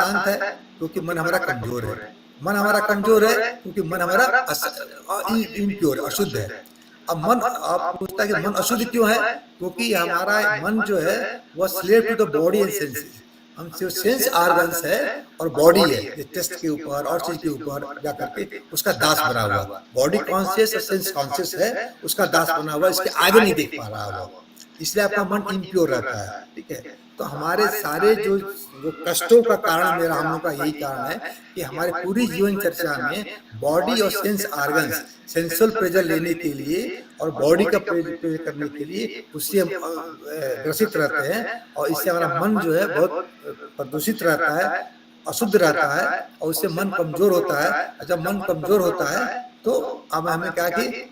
अशांत है क्योंकि मन हमारा कमजोर है। मन हमारा कमजोर है क्योंकि मन हमारा इम्प्योर, अशुद्ध है। अब मन, आप पूछता है कि मन अशुद्ध क्यों है? क्योंकि हमारा मन जो है वह slave to the body and senses. हम सिर्फ सेंस ऑर्गन्स है और बॉडी है, ये टेस्ट के ऊपर और चीज के ऊपर जा करके उसका दास बना हुआ। बॉडी कॉन्शियस और सेंस कॉन्शियस है, उसका दास बना हुआ, इसके आगे नहीं देख पा रहा वो, इसलिए आपका मन इम्प्योर रहता है। ठीक है, तो हमारे सारे जो जो कष्टों का कारण, मेरा हम लोग का यही कारण है कि हमारे पूरी जीवन चर्चा में बॉडी और सेंस ऑर्गन्स, सेंसुअल प्रेजर लेने के लिए और बॉडी का प्रेजर करने के लिए उससे हम ग्रसित रहते हैं, और इससे हमारा मन जो है बहुत प्रदूषित रहता है, अशुद्ध रहता है, और उससे मन कमजोर होता है। जब मन कमजोर होता है तो अब हमें क्या कि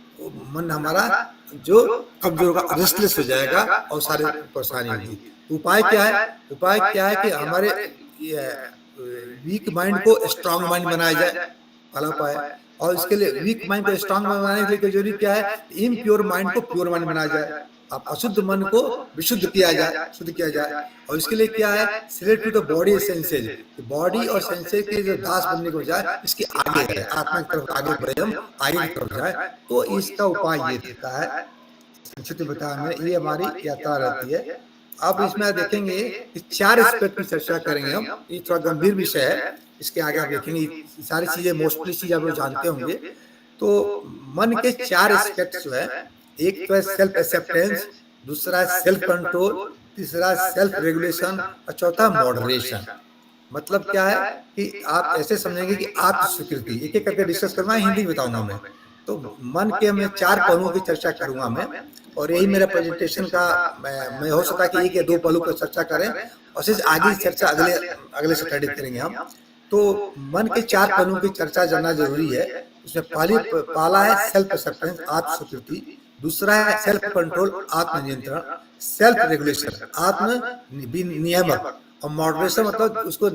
मन हमारा जो कमजोर होगा, रेस्टलेस हो जाएगा और सारी परेशानी होगी। उपाय क्या है? उपाय क्या है कि हमारे वीक माइंड को स्ट्रांग माइंड बनाया जाए, पहला उपाय। और इसके लिए वीक माइंड को स्ट्रांग बनाने के लिए जरूरी क्या है? इम्प्योर माइंड को प्योर माइंड बनाया जाए, आप अशुद्ध मन को विशुद्ध किया जाए, शुद्ध किया जाए। और इसके लिए क्या है? Select to the body senses, body और सेंसेज के जो दास बनने को जाए, इसके आगे है, आत्मा की तरफ आगे बढ़े, हम आगे की तरफ जाए। तो इसका उपाय ये देता है, संक्षिप्त बताया हमने, ये हमारी यात्रा रहती है। अब इसमें देखेंगे कि 4 एस्पेक्ट की चर्चा करेंगे हम, ये थोड़ा गंभीर विषय है, इसके आगे आप देखेंगे सारी चीजें, मोस्टली चीज आप लोग जानते होंगे। तो मन के 4 एस्पेक्ट जो है, एक तो है सेल्फ एक्सेप्टेंस, दूसरा है सेल्फ कंट्रोल, तीसरा सेल्फ रेगुलेशन और चौथा मॉडरेशन। मतलब क्या है कि आप ऐसे समझेंगे कि आत्म स्वीकृति, एक एक करके डिस्कस करना है, हिंदी बताऊंगा मैं। तो मन के मैं 4 पहलुओं की चर्चा करूंगा मैं, और यही मेरा प्रेजेंटेशन का मैं हो सकता है कि 1 या 2 पहलू पर चर्चा करें, और सिर्फ आगे चर्चा अगले सैटरडे करेंगे हम। तो मन के 4 पहलुओं की चर्चा जानना जरूरी है। उसमें पहला है सेल्फ एक्सेप्टेंस, आत्म स्वीकृति, दूसरा है सेल्फ कंट्रोल, आत्म नियंत्रण, सेल्फ रेगुलेशन, आत्म नियामक, और मॉडरेशन मतलब उसको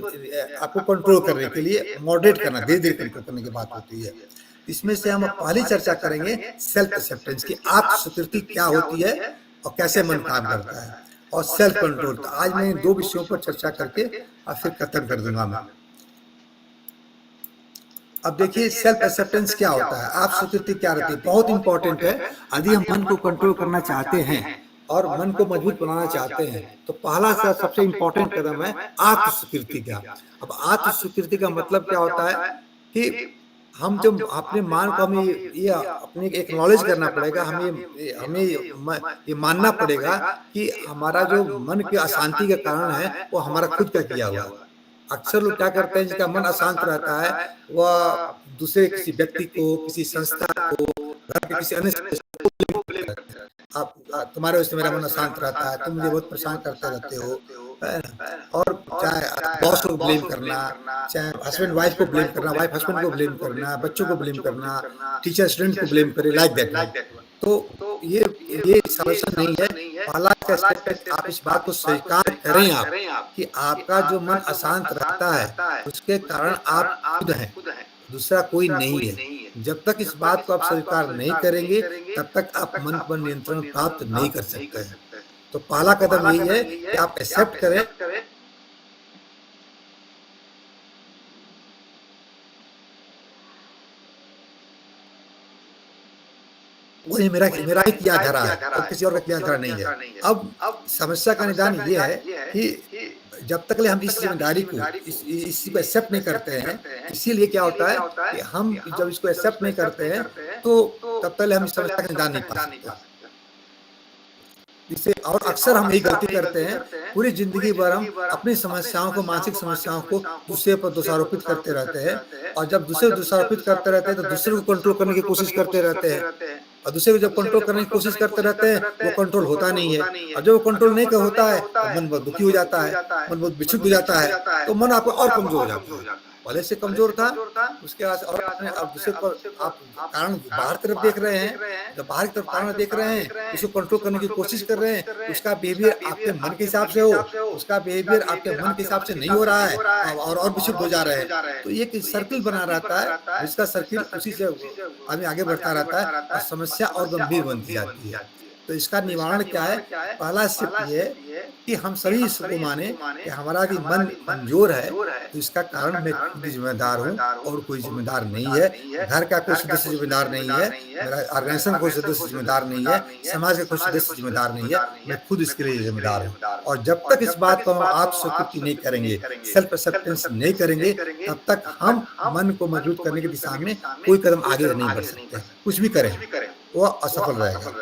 आपको कंट्रोल करने के लिए मॉडरेट करना, धीरे धीरे कंट्रोल करने की बात होती है। इसमें से हम पहली चर्चा करेंगे सेल्फ एक्सेप्टेंस की, आत्म स्वीकृति क्या होती है और कैसे मन काम करता है, और सेल्फ कंट्रोल। तो आज मैं इन 2 विषयों पर चर्चा करके और फिर खत्म कर दूंगा मैं। अब देखिए सेल्फ एक्सेप्टेंस क्या होता है, आत्म स्वीकृति क्या रहती है, बहुत इंपॉर्टेंट है। यदि हम मन को कंट्रोल करना चाहते हैं और मन को मजबूत बनाना चाहते हैं, तो पहला सबसे इंपॉर्टेंट कदम है आत्म स्वीकृति का। अब आत्म स्वीकृति का मतलब क्या होता है कि हम जब अपने मान को, हमें ये अपने एक नॉलेज करना पड़ेगा, हमें ये मानना पड़ेगा कि हमारा जो मन के अशांति का कारण है वो हमारा खुद का किया हुआ। अक्सर लोग क्या करते हैं, जिसका मन अशांत रहता है वह दूसरे किसी व्यक्ति को, किसी संस्था को, घर के किसी अन्य सदस्य को blame करते हैं। आप तुम्हारे वजह से मेरा मन अशांत रहता है, तुम मुझे बहुत परेशान करते रहते हो, और चाहे बॉस को ब्लेम करना, चाहे हस्बैंड वाइफ को ब्लेम करना, वाइफ हस्बैंड को ब्लेम करना, बच्चों को ब्लेम करना, टीचर स्टूडेंट को ब्लेम करे, लाइक दैट। तो ये समस्या नहीं है। पहला एस्पेक्ट, आप इस बात को स्वीकार करें आप कि आपका जो मन अशांत रहता है उसके कारण आप खुद हैं, दूसरा कोई नहीं है। जब तक इस बात को आप स्वीकार नहीं करेंगे तब तक आप मन पर नियंत्रण प्राप्त नहीं कर सकते हैं। तो पहला कदम यही है कि आप एक्सेप्ट करें वही मेरा ही किया धरा है और किसी और का किया धरा नहीं है। अब समस्या का निदान ये है कि जब तक ले हम इस जिम्मेदारी को, इसी को एक्सेप्ट नहीं करते हैं, इसीलिए क्या होता है कि हम जब इसको एक्सेप्ट नहीं करते हैं तो तब तक हम इस समस्या का निदान नहीं पा सकते। जिससे और अक्सर हम यही गलती करते हैं, पूरी जिंदगी भर हम अपनी समस्याओं को, मानसिक समस्याओं को दूसरे पर दोषारोपित करते रहते हैं, और जब दूसरे दोषारोपित करते रहते हैं तो दूसरे को कंट्रोल करने की कोशिश करते रहते हैं, और दूसरे को जब कंट्रोल करने की कोशिश करते रहते हैं वो कंट्रोल होता नहीं है, और जब वो कंट्रोल नहीं कर होता है तो मन बहुत दुखी हो जाता है, मन बहुत विचलित हो जाता है, तो मन आपको और कमजोर हो जाता है। पहले से कमजोर था, उसके बाद और अपने अब दूसरे पर आप कारण बाहर तरफ देख रहे हैं, जब बाहर की तरफ कारण देख रहे हैं, उसको कंट्रोल करने की कोशिश कर रहे हैं, उसका बिहेवियर आपके मन के हिसाब से हो, उसका बिहेवियर आपके मन के हिसाब से नहीं हो रहा है, और विचलित हो जा रहे हैं। तो ये सर्किल बना रहता है, जिसका सर्किल उसी से आदमी आगे बढ़ता रहता है और समस्या और गंभीर बनती जाती है। तो इसका निवारण क्या है? पहला स्टेप ये है कि हम सभी इसको माने कि हमारा कि मन कमजोर है, तो इसका कारण मैं खुद जिम्मेदार हूँ और कोई जिम्मेदार नहीं है। घर का कोई सदस्य जिम्मेदार नहीं है, मेरा ऑर्गेनाइजेशन का कोई सदस्य जिम्मेदार नहीं है, समाज का कोई सदस्य जिम्मेदार नहीं है, मैं खुद इसके लिए जिम्मेदार हूँ। और जब तक इस बात को हम आत्म स्वीकृति नहीं करेंगे, सेल्फ एक्सेप्टेंस नहीं करेंगे, तब तक हम मन को मजबूत करने की दिशा में कोई कदम आगे नहीं बढ़ सकते। कुछ भी करें, वो असफल रहेगा।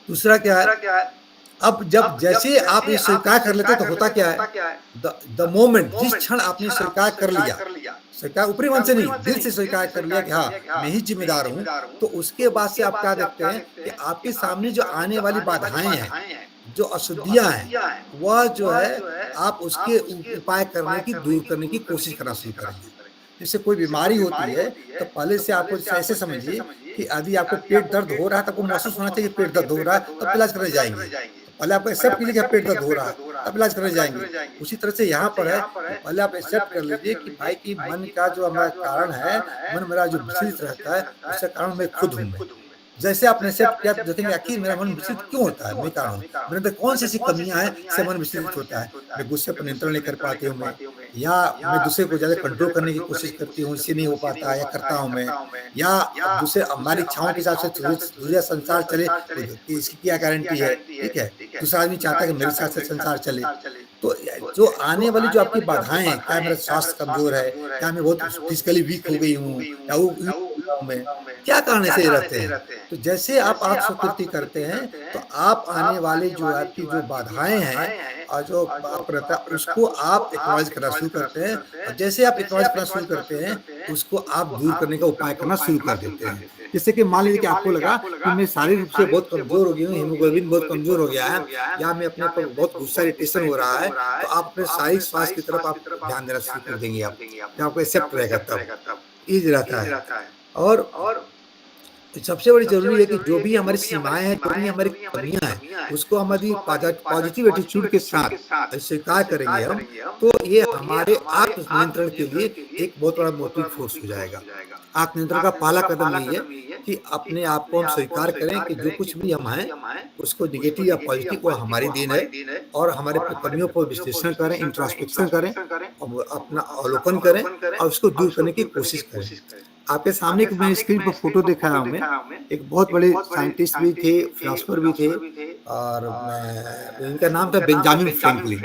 दूसरा क्या है? अब जब जैसे आप ये स्वीकार कर लेते तो होता क्या है? द मोमेंट, जिस क्षण आपने स्वीकार कर लिया, स्वीकार ऊपरी मन से नहीं, दिल से स्वीकार कर लिया कि हाँ मैं ही जिम्मेदार हूँ, तो उसके बाद से आप क्या देखते हैं कि आपके सामने जो आने वाली बाधाएं हैं, जो अशुद्धियां हैं, वह जो है आप उसके उपाय करने की, दूर करने की कोशिश करना शुरू करेंगे। जैसे कोई बीमारी होती है तो पहले से आपको ऐसे समझिए कि यदि आपको पेट दर्द हो रहा है तो आपको महसूस होना चाहिए पेट दर्द हो रहा है, तब इलाज करने जाएंगे। तो पहले आप एक्सेप्ट कीजिए कि पेट दर्द हो रहा है, तब इलाज करने जाएंगे। उसी तरह से यहाँ पर है, तो पहले आप एक्सेप्ट कर लीजिए कि भाई की मन का जो हमारा कारण है, मन मेरा जो विचलित रहता है, उसका कारण मैं खुद हूँ। मैं जैसे आपने एक्सेप्ट किया, आप देखेंगे आखिर मेरा मन विचलित क्यों होता है, मैं कारण हूँ। मेरे अंदर कौन सी ऐसी कमियां हैं जिससे मन विचलित होता है? मैं गुस्से पर नियंत्रण नहीं कर पाती हूँ, मैं, या मैं दूसरे को ज्यादा कंट्रोल करने की कोशिश करती हूँ, इससे नहीं हो पाता या करता हूँ मैं, या दूसरे हमारी इच्छाओं के हिसाब से दूसरा संसार चले, तो इसकी क्या गारंटी है? ठीक है, दूसरा आदमी चाहता है कि मेरे साथ से संसार चले। तो जो आने वाली जो आपकी बाधाएं हैं, क्या मेरा स्वास्थ्य कमजोर है, क्या मैं बहुत फिजिकली वीक हो गई हूँ, या वो मैं, क्या कारण ऐसे रहते हैं? तो जैसे आप स्वीकृति करते हैं, तो आप आने वाले जो आपकी जो बाधाएं हैं और जो आप रहता है, उसको आप एक्नॉलेज करना शुरू करते हैं। और जैसे आप एक्नॉलेज करना शुरू करते हैं, उसको आप दूर करने का उपाय करना शुरू कर देते हैं। जैसे कि मान लीजिए कि आपको लगा कि मैं शारीरिक रूप से बहुत कमजोर हो गई हूँ, हीमोग्लोबिन बहुत कमजोर हो गया है, या मैं अपने पर बहुत गुस्सा इरिटेशन हो रहा है, तो आप अपने शारीरिक स्वास्थ्य की तरफ आप ध्यान देना शुरू कर देंगे। आप जब आपको एक्सेप्ट रहेगा तब ईज रहता है। और सबसे बड़ी जरूरी है कि जो भी हमारी सीमाएं हैं, जो भी हमारी कमियां हैं, उसको हमारी पॉजिटिव एटीट्यूड के साथ स्वीकार करेंगे हम, तो ये हमारे आत्म नियंत्रण के लिए एक बहुत बड़ा मोटिव फोर्स हो जाएगा। आत्म नियंत्रण का पहला कदम यही है कि अपने आप को हम स्वीकार करें कि जो कुछ भी हम हैं, उसको निगेटिव या पॉजिटिव वो हमारी देन है, और हमारे कमियों पर विश्लेषण करें, इंट्रोस्पेक्शन करें, और अपना अवलोकन करें और उसको दूर करने की कोशिश करें। आपके सामने एक मैं स्क्रीन पर फोटो देखा रहा हूँ, मैं एक बहुत बड़े साइंटिस्ट भी थे, फिलोसोफर भी थे, और इनका नाम था बेंजामिन फ्रैंकलिन।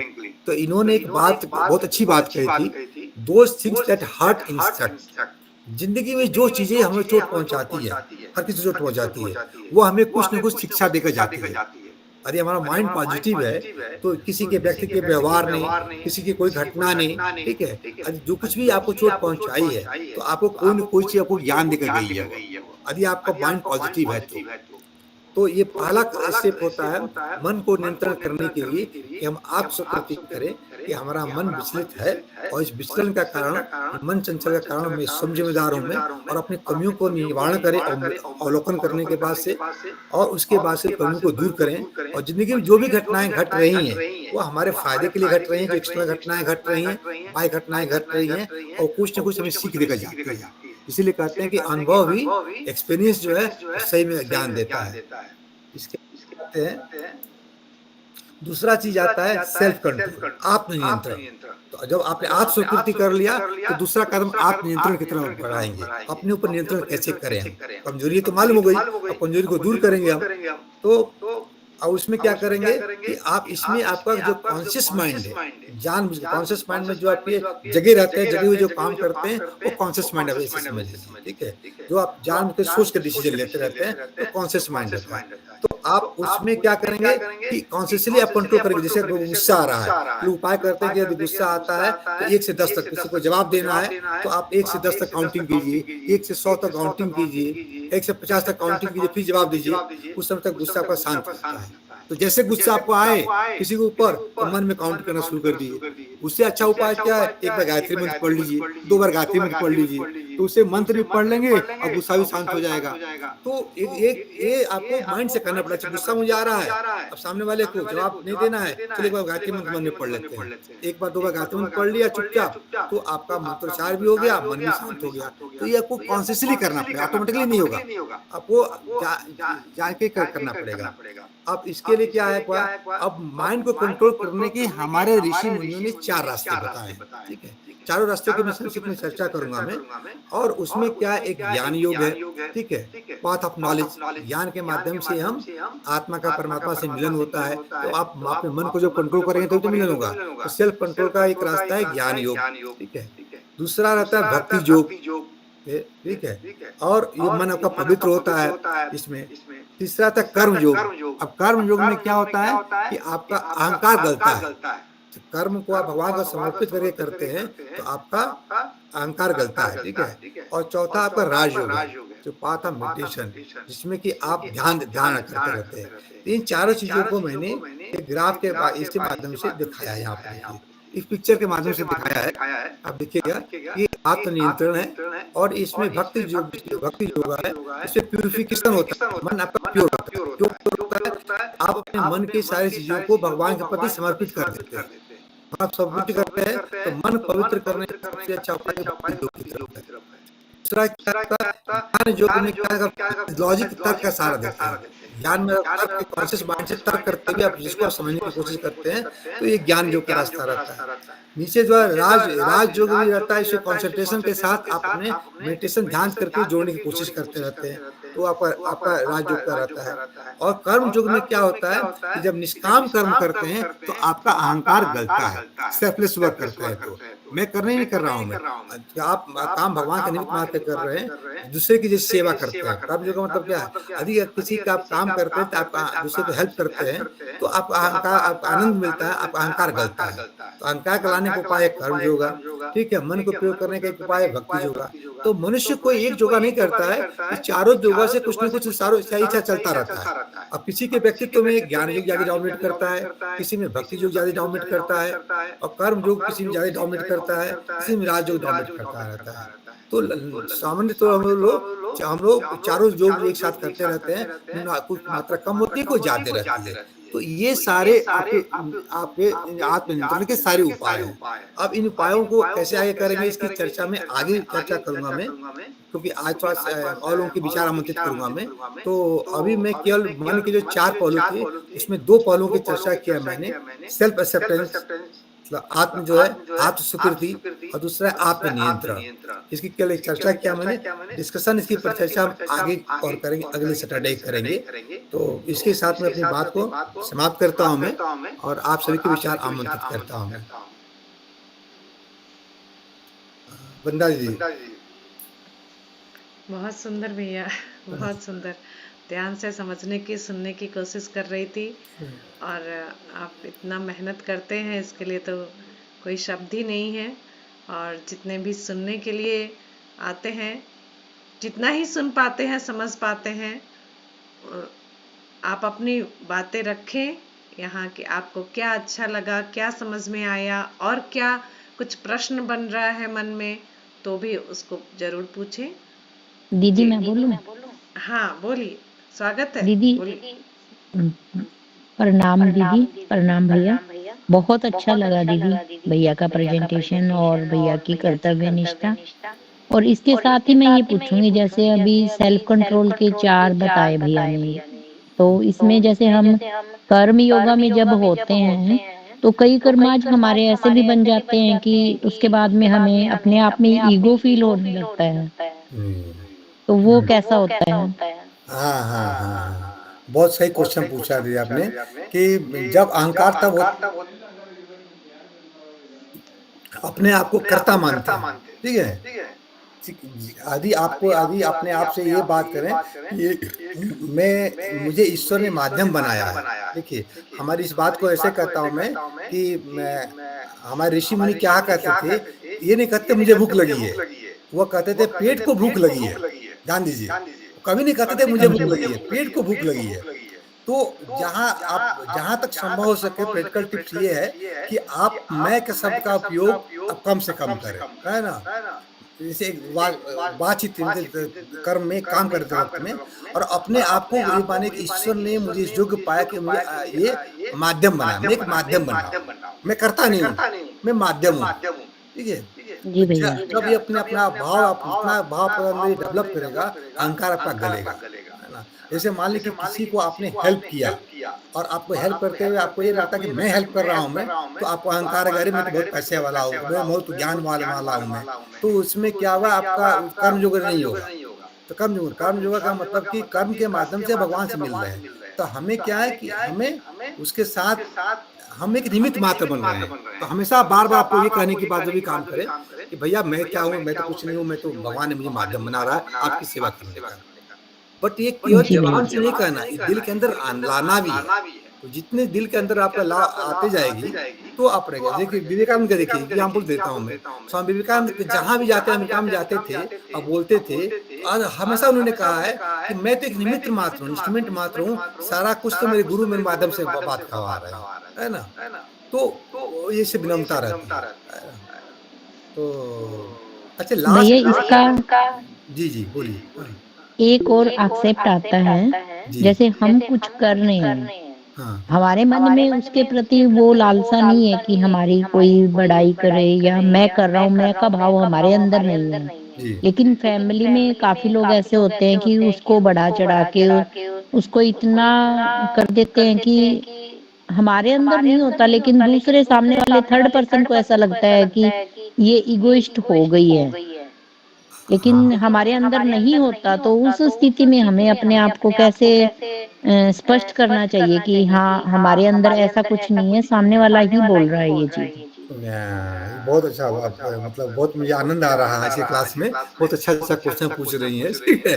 तो इन्होंने एक बात, बहुत अच्छी बात कही थी, those things that hurt instruct. जिंदगी में जो चीजें हमें चोट पहुंचाती है, हर किसी चोट पहुंचाती है, वो हमें कुछ न कुछ शिक्षा देकर जाती है। यदि हमारा माइंड पॉजिटिव है, तो किसी के व्यक्ति के व्यवहार ने, किसी की कोई घटना ने, ठीक है, जो कुछ भी आपको चोट पहुंचाई है, तो आपको कोई न कोई चीज आपको ज्ञान देकर गई है। यदि आपका माइंड पॉजिटिव है तो ये पहला स्टेप होता है मन को नियंत्रण करने के लिए कि हम आप स्वीकृति करें कि हमारा मन विचलित है, और इस विचलन का कारण, मन चंचल का कारण मैं स्वयं जिम्मेदार हूँ मैं, और अपनी कमियों को निवारण करें और अवलोकन करने के बाद से, और उसके बाद से कमियों को दूर करें। और जिंदगी में जो भी घटनाएं घट रही हैं, वो हमारे फायदे के लिए घट रही हैं, जो एक्सटर्नल घटनाएं घट रही हैं, बाह्य घटनाएं घट रही हैं, और कुछ न कुछ हमें सीख देकर जाती है। इसीलिए कहते हैं कि अनुभव ही, एक्सपीरियंस जो है सही में ज्ञान देता है। इसके कहते हैं दूसरा चीज आता है सेल्फ कंट्रोल, आत्मनियंत्रण। तो जब आपने आत्म स्वीकृति कर लिया, तो दूसरा कदम आत्मनियंत्रण की तरफ बढ़ाएंगे। अपने ऊपर नियंत्रण कैसे करें? कमजोरी तो मालूम हो गई, अब कमजोरी को दूर करेंगे हम। तो और उसमें क्या करेंगे कि आप इसमें आपका जो कॉन्शियस माइंड है, जान कॉन्शियस माइंड में जो आपके जगे रहते हैं, जगे हुए जो काम करते हैं, वो कॉन्शियस माइंड है, ऐसे समझ लीजिए। ठीक है, जो आप जान के सोच के डिसीजन लेते रहते हैं, तो कॉन्शियस माइंड रहता है। तो आप उसमें क्या करेंगे कि कॉन्शियसली आप कंट्रोल करेंगे। जैसे गुस्सा आ रहा है, तो उपाय करते हैं कि यदि गुस्सा आता है तो 1 से 10 तक किसी को जवाब देना है, तो आप 1 से 10 तक काउंटिंग कीजिए, 1 से 100 तक काउंटिंग कीजिए, 1 से 50 तक काउंटिंग कीजिए, फिर जवाब दीजिए। उस समय तक गुस्सा आपका शांत होता है। तो जैसे गुस्सा आपको आए किसी के ऊपर, तो मन में काउंट करना शुरू कर दीजिए। उससे अच्छा उपाय क्या है? एक बार गायत्री मंत्र पढ़ लीजिए, 2 बार गायत्री मंत्र पढ़ लीजिए, तो उसे मंत्र भी पढ़ लेंगे और गुस्सा भी शांत हो जाएगा। तो एक एक ये आपको माइंड से करना पड़ेगा। गुस्सा मुझे आ रहा है, अब सामने वाले को जवाब नहीं देना है, चलिए एक बार गायत्री मंत्र मन में पढ़ लेते हैं। एक बार 2 बार गायत्री मंत्र पढ़ लिया चुपचाप, तो आपका मंत्रोच्चार भी हो गया, मन भी शांत हो गया। तो ये आपको कॉन्शियसली करना पड़ेगा, ऑटोमेटिकली नहीं होगा। आपको जा जान के करना पड़ेगा। अब इसके लिए क्या है, अब माइंड को कंट्रोल करने के हमारे ऋषि मुनियों ने 4 रास्ते बताए हैं, ठीक है? चारों रास्ते की मैं संक्षिप्त में चर्चा करूँगा मैं। और उसमें क्या एक ज्ञान योग है, ठीक है? पाथ ऑफ नॉलेज, ज्ञान के माध्यम से हम आत्मा का परमात्मा से मिलन होता है। तो आप अपने मन को जब कंट्रोल करेंगे तभी तो मिलन होगा। तो सेल्फ कंट्रोल का एक रास्ता है ज्ञान योग, ठीक है? दूसरा रहता है भक्ति योग, ठीक है? और ये मन आपका पवित्र होता है इसमें। तीसरा आता है कर्म योग। अब कर्म योग में क्या होता है कि आपका अहंकार गलता है। कर्म को आप भगवान को समर्पित करके करते हैं तो आपका अहंकार गलता है, ठीक है? और चौथा आपका राजयोग है, जो पाथ ऑफ मेडिटेशन, जिसमें कि आप ध्यान ध्यान करते रहते हैं। इन चारों चीजों को मैंने एक ग्राफ के इसके माध्यम से दिखाया है। यहाँ पे देखिए, इस पिक्चर के माध्यम से दिखाया है। आप देखिएगा ये आत्मनियंत्रण है और इसमें भक्ति जो है, इससे प्यूरिफिकेशन होता है, मन आपका प्योर होता है। क्यों प्योर होता है? आप अपने मन की सारी चीजों को भगवान के प्रति समर्पित कर देते हैं। आप समर्पित करते हैं तो मन पवित्र करने का सबसे अच्छा उपाय भक्ति योग की तरफ है। दूसरा क्या होता है, ज्ञान योग में क्या लॉजिक तर्क का सहारा देते हैं। ज्ञान में तर्क के कॉन्शियस माइंड से तर्क करते हुए आप जिसको आप समझने की कोशिश करते हैं, तो ये ज्ञान योग का रास्ता रहता है। नीचे जो है राज योग भी रहता है, इससे कंसंट्रेशन के साथ आप अपने मेडिटेशन ध्यान करके जोड़ने की कोशिश करते रहते हैं, तो आपका राजयोग का रहता है। और कर्म योग में क्या होता है कि जब निष्काम कर्म करते हैं तो आपका अहंकार गलता है, सेल्फलेस वर्क करता है। तो मैं करने नहीं कर रहा हूँ, मैं आप काम भगवान का निमित्त मान के कर रहे हैं, दूसरे की जैसे सेवा करते हैं। कर्म योग का मतलब क्या है? यदि किसी का आप काम करते हैं तो आप दूसरे को हेल्प करते हैं तो आप अहंकार, आपको आनंद मिलता है, आपका अहंकार गलता है। तो अहंकार गलाने का उपाय कर्म योगा, ठीक है? मन को प्रयोग करने का एक उपाय है भक्ति योगा। तो मनुष्य कोई एक योगा नहीं करता है, इस चारों योगा से कुछ न कुछ सारों इच्छा चलता रहता है। अब किसी के व्यक्तित्व में ज्ञान योग ज्यादा डोमिनेट करता है, किसी में भक्ति योग ज्यादा डोमिनेट करता है, और कर्म योग किसी में ज्यादा डोमिनेट करता है, किसी में राज योग डोमिनेट करता रहता है। तो सामान्य तो हम लोग चारों योग एक साथ करते रहते हैं, कुछ मात्रा कम होती है, कोई ज्यादा रहती है। तो ये सारे आपके आत्मनियंत्रण के सारे उपाय हैं। अब इन उपायों को कैसे आगे करेंगे, इसकी चर्चा में आगे चर्चा करूंगा मैं, क्योंकि आज थोड़ा और लोगों के विचार आमंत्रित करूंगा मैं। तो अभी मैं केवल मन के जो 4 पहलू थे, उसमें 2 पहलुओं की चर्चा किया मैंने। सेल्फ एक्सेप्टेंस, मतलब आत्म जो है आत्म स्वीकृति, और दूसरा है आत्मनियंत्रण। इसकी केवल एक चर्चा किया मैंने। डिस्कशन इसकी पर चर्चा हम आगे और करेंगे, अगले सैटरडे करेंगे। तो इसके साथ में अपनी बात को समाप्त करता हूं मैं, और आप सभी के विचार आमंत्रित करता हूं मैं। वंदना जी। बहुत सुंदर भैया, बहुत सुंदर। ध्यान से समझने की, सुनने की कोशिश कर रही थी, और आप इतना मेहनत करते हैं, इसके लिए तो कोई शब्द ही नहीं है। और जितने भी सुनने के लिए आते हैं, जितना ही सुन पाते हैं, समझ पाते हैं, आप अपनी बातें रखें यहाँ कि आपको क्या अच्छा लगा, क्या समझ में आया, और क्या कुछ प्रश्न बन रहा है मन में, तो भी उसको जरूर पूछें। दीदी मैं बोलूं? हाँ बोलिए, स्वागत है दीदी। प्रणाम दीदी, प्रणाम भैया। बहुत अच्छा लगा दीदी भैया का प्रेजेंटेशन और भैया की कर्तव्य निष्ठा। और इसके साथ ही मैं ये पूछूंगी, जैसे अभी सेल्फ कंट्रोल के 4 बताए भैया ने, तो इसमें जैसे हम कर्म योगा में जब होते हैं तो कई कर्माज हमारे ऐसे भी बन जाते हैं कि उसके बाद में हमें अपने आप में ईगो फील होने लगता है, तो वो कैसा होता है? हाँ हाँ हाँ, बहुत सही क्वेश्चन पूछा दिया आपने कि जब अहंकार तब अपने आप को कर्ता मानते हैं, ठीक है? यदि अपने आप से ये बात करें, ये मुझे ईश्वर ने माध्यम बनाया है। देखिए, हमारी इस बात को ऐसे कहता हूँ मैं कि हमारे ऋषि मुनि क्या कहते थे, ये नहीं कहते मुझे भूख लगी है, वो कहते थे पेट को भूख लगी है। ध्यान दीजिए, कभी नहीं कहते थे मुझे भूख लगी है, पेट को भूख लगी है। तो जहां तक संभव हो सके प्रैक्टिकल टिप्स ये है कि आप मैं के शब्द का उपयोग अब कम से कम करें, है ना? जैसे एक बातचीत कर्म में काम करते वक़्त में और अपने आप को ये माने कि ईश्वर ने मुझे इस योग्य पाया कि मुझे ये माध्यम बनाया, मैं एक माध्यम बन रहा हूँ। मैं कर्ता नहीं हूँ, मैं माध्यम हूँ, ठीक है? जी तो भैया। जब ये अपने अपना भाव आप जितना भाव अपने अंदर डेवलप करेगा, अहंकार आपका गलेगा, है ना? जैसे मान लीजिए कि किसी को आपने हेल्प किया और आपको हेल्प करते हुए आपको ये लगता है कि मैं हेल्प कर रहा हूँ तो आपको अहंकार आएगा, अरे मैं तो बहुत पैसे वाला हूँ, मैं बहुत ज्ञान वाला हूँ मैं। तो उसमें क्या हुआ आपका कर्म योग्य नहीं होगा। तो कर्म योगा का मतलब कि कर्म के माध्यम से भगवान से मिल रहे हैं। तो हमें क्या है कि हमें उसके साथ हम एक निमित्त मात्र बन रहे हैं। तो हमेशा बार-बार आपको ये कहने की बात जब भी काम करें कि भैया मैं क्या हूँ? मैं तो कुछ नहीं हूँ, मैं तो भगवान ने मुझे माध्यम बना रहा है आपकी सेवा करने का। बट ये केवल जी भैया। ज़बान से नहीं कहना, ये दिल के अंदर लाना भी है। तो जितने दिल के अंदर आपका आते जाएगी, तो आप रहेगा। देखिए विवेकानंद का देखिए एग्ज़ाम्पल देता हूँ मैं। स्वामी विवेकानंद जहाँ भी जाते अमेरिका में जाते थे और बोलते थे और हमेशा उन्होंने कहा है कि मैं तो एक निमित्त मात्र हूँ, इंस्ट्रूमेंट मात्र हूँ, सारा कुछ तो मेरे गुरु मेरे माध्यम से बात करवा रहे हैं। है ना? तो ये सब विनम्रता रहती है ना? तो अच्छा लास्ट भैया इसका जी, जी, बोलिए। हाँ, एक और एक्सेप्ट आता है, जी। जैसे हम कुछ कर रहे हैं, हाँ, हमारे मन में उसके प्रति वो लालसा नहीं है कि हमारी कोई बड़ाई करे या मैं कर रहा हूँ, मैं का भाव हमारे अंदर नहीं है। जी। लेकिन फैमिली में काफ़ी लोग ऐसे होते हैं कि उसको बढ़ा-चढ़ा के उसको इतना कर देते हैं कि हमारे अंदर नहीं होता, लेकिन दूसरे सामने वाले थर्ड पर्सन को ऐसा लगता है कि ये इगोइस्ट हो गई है। लेकिन हाँ। हमारे अंदर नहीं होता, तो उस स्थिति में हमें अपने आप को कैसे स्पष्ट करना चाहिए कि हाँ, हमारे अंदर ऐसा कुछ नहीं है, सामने वाला ही बोल रहा है ये चीज़। ये बहुत अच्छा आप मतलब बहुत मुझे आनंद आ रहा है आज की क्लास में। बहुत अच्छा-अच्छा क्वेश्चन पूछ रही हैं, ठीक है।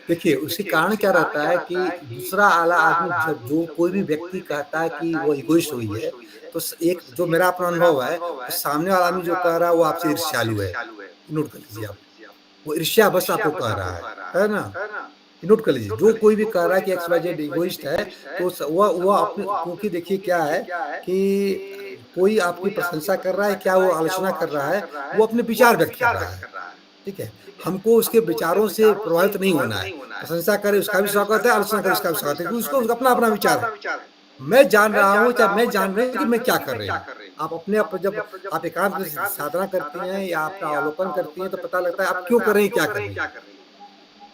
देखिए, उसके कारण क्या रहता है कि दूसरा आला आदमी जब जो कोई भी व्यक्ति कहता है कि वो इगोइस्ट हुई है, तो एक जो मेरा अपना अनुभव है, तो सामने वाला आदमी जो कह रहा है वो आपसे ईर्ष्यालु है। नोट कर लीजिए आप। वो ईर्ष्या बस आपको कह रहा है ना? नोट कर लीजिए, जो कोई भी कह रहा है कि एक्स वाई जेड इगोइस्ट है, तो वो अपने क्योंकि देखिए क्या है कि कोई आपकी प्रशंसा कर रहा है, क्या वो आलोचना कर रहा है, वो अपने विचार व्यक्त कर रहा है, ठीक है? हमको उसके विचारों से प्रभावित नहीं होना है। प्रशंसा करे उसका भी स्वागत है, आलोचना करे उसका भी स्वागत है, क्योंकि उसको अपना-अपना विचार है। मैं जान रहा हूँ, चाहे मैं जान रही हूँ कि मैं क्या कर रही हूँ। आप अपने आप जब आप एकांत में साधना करती हैं या आपका अवलोकन करती हैं, तो पता लगता है आप क्यों कर रही हैं, क्या कर रही हैं।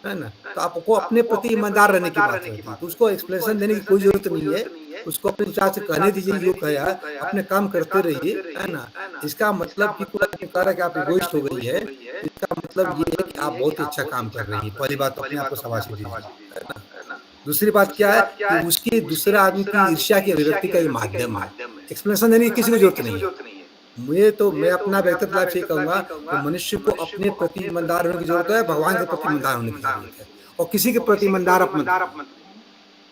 है ना? तो आपको अपने प्रति ईमानदार रहने की बात रहती है। तो उसको एक्सप्लेनेशन देने की कोई ज़रूरत नहीं है। उसको अपने विचार से कहने दीजिए जो कहा है, अपने काम करते रहिए, है ना? इसका मतलब कि कोई आदमी कह रहा है कि आप इगोइस्ट हो गई है, तो इसका मतलब ये है कि आप बहुत ही अच्छा काम कर रही हैं। पहली बात तो अपने आप को शाबाशी दीजिए, है ना? दूसरी बात क्या है कि उसकी दूसरे आदमी की ईर्ष्या की अभिव्यक्ति का ये माध्यम है। एक्सप्लेनेशन देने की किसी को ज़रूरत नहीं है। मैं अपना व्यक्तिगत लाइफ से ये कहूँगा कि मनुष्य को अपने प्रति ईमानदार होने की ज़रूरत है, भगवान के प्रति ईमानदार होने की ज़रूरत है। और किसी के प्रति ईमानदार आप मत होइए।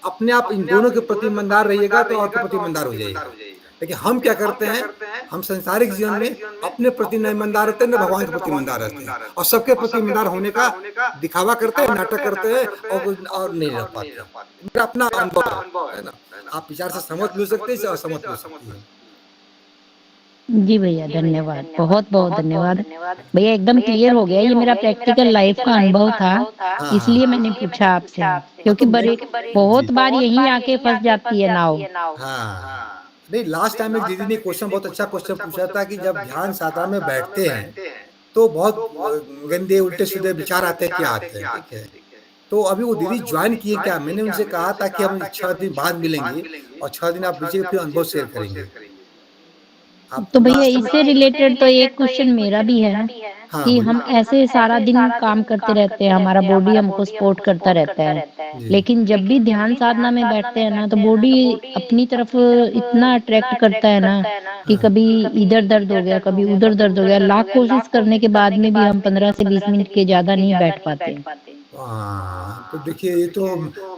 अपने आप इन दोनों के प्रति ईमानदार रहिएगा तो और के प्रति ईमानदार हो जाइएगा। लेकिन हम क्या करते हैं, हम सांसारिक जीवन में अपने प्रति न ईमानदार रहते हैं, न भगवान के प्रति ईमानदार रहते हैं। और सबके प्रति ईमानदार होने का दिखावा करते हैं, नाटक करते हैं और नहीं रह पाते। मेरा अपना अनुभव है ना? आप विचार से सहमत भी हो सकते हैं, असहमत भी हो सकती हैं। जी भैया, धन्यवाद। बहुत-बहुत धन्यवाद। भैया एकदम क्लियर हो गया, ये मेरा प्रैक्टिकल लाइफ़ का अनुभव था, हाँ, इसलिए हाँ। मैंने पूछा आपसे। हाँ, क्योंकि तो मैं बड़े जी। बहुत बार यहीं आके फँस जाती है नाव। हाँ। नहीं लास्ट टाइम एक दीदी ने क्वेश्चन बहुत अच्छा क्वेश्चन पूछा था कि जब ध्यान साधना में बैठते हैं, तो बहुत गंदे उल्टे-सीधे विचार आते हैं, क्या आते हैं, ठीक है? तो अभी वो दीदी जॉइन किए क्या? मैंने उनसे कहा था कि हम 6 दिन बाद मिलेंगे और 6 दिन आप मुझे फिर अनुभव शेयर करेंगे। आप तो भैया लास्ट में इससे रिलेटेड तो एक क्वेश्चन मेरा भी है हाँ, कि बोलिए। हम ऐसे सारा दिन काम करते रहते हैं, हमारा बॉडी हमको सपोर्ट करता रहता है। जी। लेकिन जब भी ध्यान साधना में बैठते हैं ना, तो बॉडी अपनी तरफ इतना अट्रैक्ट करता है ना कि हाँ। कभी इधर दर्द हो गया, कभी उधर दर्द हो गया। लाख कोशिश करने के बाद में भी हम 15 से 20 मिनट के ज़्यादा नहीं बैठ पाते। हाँ, तो देखिए ये तो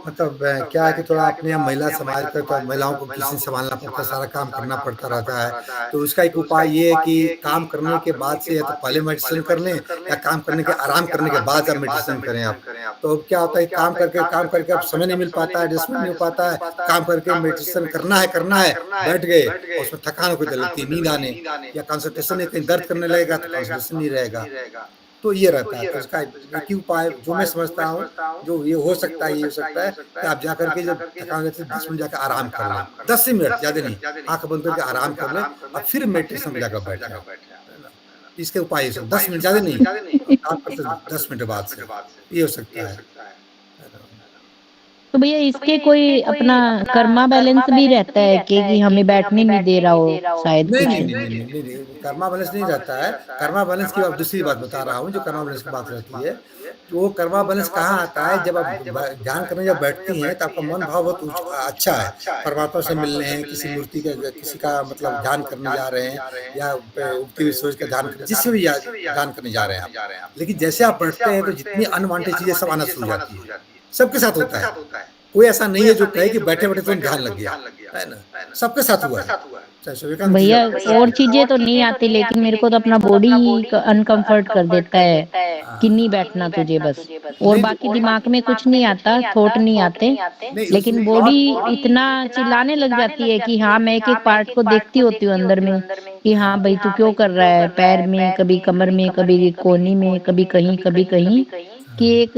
मतलब क्या है कि थोड़ा अपने यहाँ महिला समाज का तो महिलाओं को किचन सँभालना पड़ता है, सारा काम करना पड़ता रहता है। तो उसका एक उपाय ये है कि काम करने के बाद से या तो पहले मेडिटेशन कर लें या काम करने के आराम करने के बाद आप मेडिटेशन करें आप। तो अब क्या होता है काम करके अब समय नहीं मिल पाता है, एडजस्टमेंट नहीं हो पाता है, काम करके मेडिटेशन करना है, बैठ गए और उसमें थकान होके लगती है, नींद आने या कंसंट्रेशन नहीं कहीं दर्द करने लगेगा तो कंसंट्रेशन नहीं रहेगा। तो ये रहता है। तो इसका एक ही उपाय जो मैं समझता हूँ, जो ये हो सकता है, ये हो सकता है कि आप जाकर के जब थकान हो जाती है 10 मिनट जाकर आराम कर लें, 10 ही मिनट ज़्यादा नहीं, आँख बंद करके आराम कर लें और फिर मेडिटेशन में जाकर बैठें आप, है ना? इसके उपाय ये सब 10 मिनट ज़्यादा नहीं, आप करते 10 मिनट बाद से, ये हो सकता है ना? तो भैया इसके कोई अपना कर्मा बैलेंस भी रहता है कि हमें बैठने नहीं दे रहा हो शायद नहीं, कुछ? नहीं, नहीं, नहीं, नहीं, नहीं, नहीं, वो कर्मा बैलेंस नहीं रहता है। कर्मा बैलेंस की आप दूसरी बात बता रहा हूँ, जो कर्मा बैलेंस की बात रहती है, तो वो कर्मा बैलेंस कहाँ आता है, जब आप ध्यान करने जब बैठती हैं, तो आपका मन भाव बहुत अच्छा है। परमात्मा से मिलने हैं, किसी मूर्ति का, किसी का मतलब ध्यान करने जा रहे हैं, या उगती हुई सूरज का ध्यान करने, जिससे भी ध्यान करने जा रहे हैं आप। लेकिन जैसे आप बैठते हैं, तो जितनी अनवांटेड चीज़ें सब आना शुरू हो जाती है। सबके साथ होता है। कोई ऐसा नहीं है जो कहे कि बैठे-बैठे तुरंत ध्यान लग गया, है ना? सबके साथ हुआ है। चाहे सूर्यकांत जी भैया आपके साथ और हुआ चीजें तो नहीं आती, लेकिन मेरे को तो अपना बॉडी ही अनकंफर्ट कर देता है कि नहीं बैठना तुझे बस। और नहीं, बाकी दिमाग में कुछ नहीं आता, थॉट नहीं आते, नहीं लेकिन उसमें बॉडी इतना चिल्लाने लग जाती है कि हाँ, मैं एक-एक पार्ट को देखती होती हूँ अंदर में कि हाँ भाई तू क्यों कर रहा है? पैर में, कभी कमर में, कभी कोहनी में, कभी कहीं कि एक